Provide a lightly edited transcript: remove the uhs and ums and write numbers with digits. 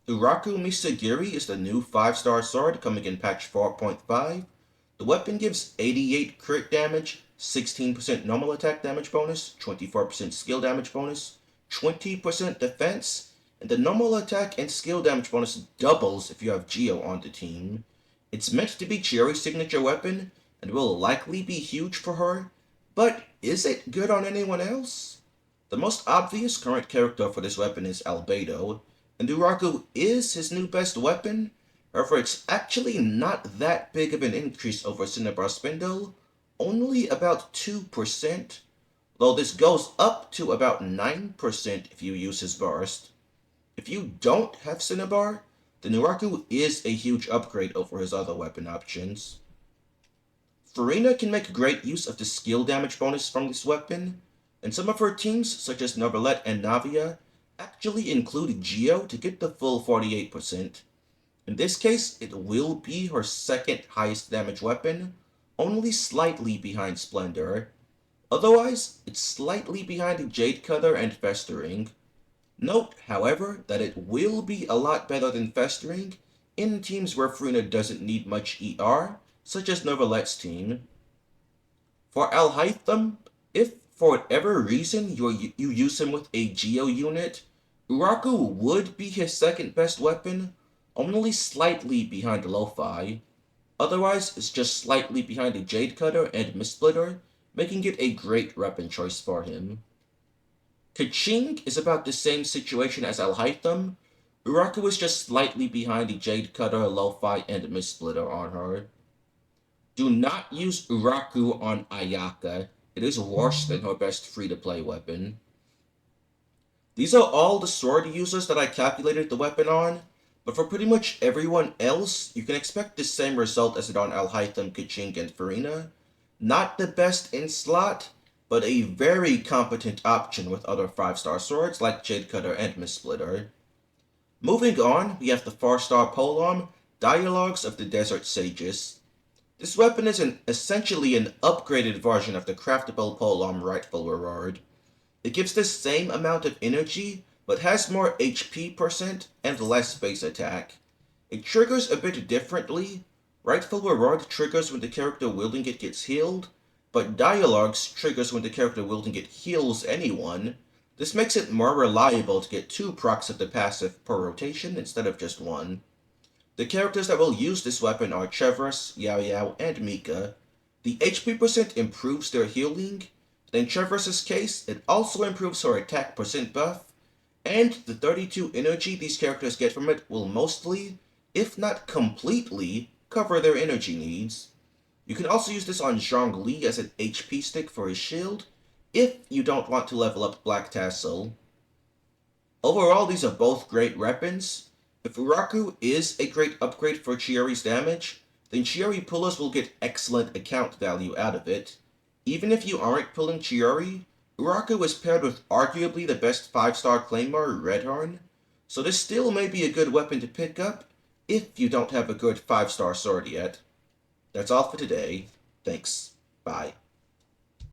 Uraku Misagiri is the new 5-star sword coming in patch 4.5. The weapon gives 88 crit damage, 16% normal attack damage bonus, 24% skill damage bonus, 20% defense, and the normal attack and skill damage bonus doubles if you have Geo on the team. It's meant to be Cherry's signature weapon, and will likely be huge for her, but is it good on anyone else? The most obvious current character for this weapon is Albedo, and Uraku is his new best weapon. However, it's actually not that big of an increase over Cinnabar Spindle, only about 2%, though this goes up to about 9% if you use his burst. If you don't have Cinnabar, then Uraku is a huge upgrade over his other weapon options. Furina can make great use of the skill damage bonus from this weapon, and some of her teams, such as Neverlet and Navia, actually include Geo to get the full 48%. In this case, it will be her second highest damage weapon, only slightly behind Splendor. Otherwise, it's slightly behind Jade Cutter and Festering. Note, however, that it will be a lot better than Festering in teams where Furina doesn't need much ER, such as Neverlet's team. For Alhaitham, if for whatever reason you use him with a Geo unit, Uraku would be his second best weapon, only slightly behind Lo-Fi. Otherwise, it's just slightly behind the Jade Cutter and Mistsplitter, making it a great weapon choice for him. Keqing is about the same situation as Alhaitham. Uraku is just slightly behind the Jade Cutter, Lo-Fi, and Mistsplitter on her. Do not use Uraku on Ayaka. It is worse than her best free-to-play weapon. These are all the sword users that I calculated the weapon on, but for pretty much everyone else, you can expect the same result as it on Alhaitham, Keqing, and Furina. Not the best in slot, but a very competent option with other 5-star swords like Jade Cutter and Mistsplitter. Moving on, we have the 4-star polearm, Dialogues of the Desert Sages. This weapon is essentially an upgraded version of the craftable polearm Rightful Reward. It gives the same amount of energy, but has more HP percent and less base attack. It triggers a bit differently. Rightful Reward triggers when the character wielding it gets healed, but Dialogues triggers when the character wielding it heals anyone. This makes it more reliable to get 2 procs of the passive per rotation instead of just 1. The characters that will use this weapon are Chevros, Yao Yao, and Mika. The HP percent improves their healing, and in Chevros' case, it also improves her attack percent buff, and the 32 energy these characters get from it will mostly, if not completely, cover their energy needs. You can also use this on Zhongli as an HP stick for his shield, if you don't want to level up Black Tassel. Overall, these are both great weapons. If Uraku is a great upgrade for Chiori's damage, then Chiori pullers will get excellent account value out of it. Even if you aren't pulling Chiori, Uraku is paired with arguably the best 5-star Claymore, Redhorn, so this still may be a good weapon to pick up if you don't have a good 5-star sword yet. That's all for today. Thanks. Bye.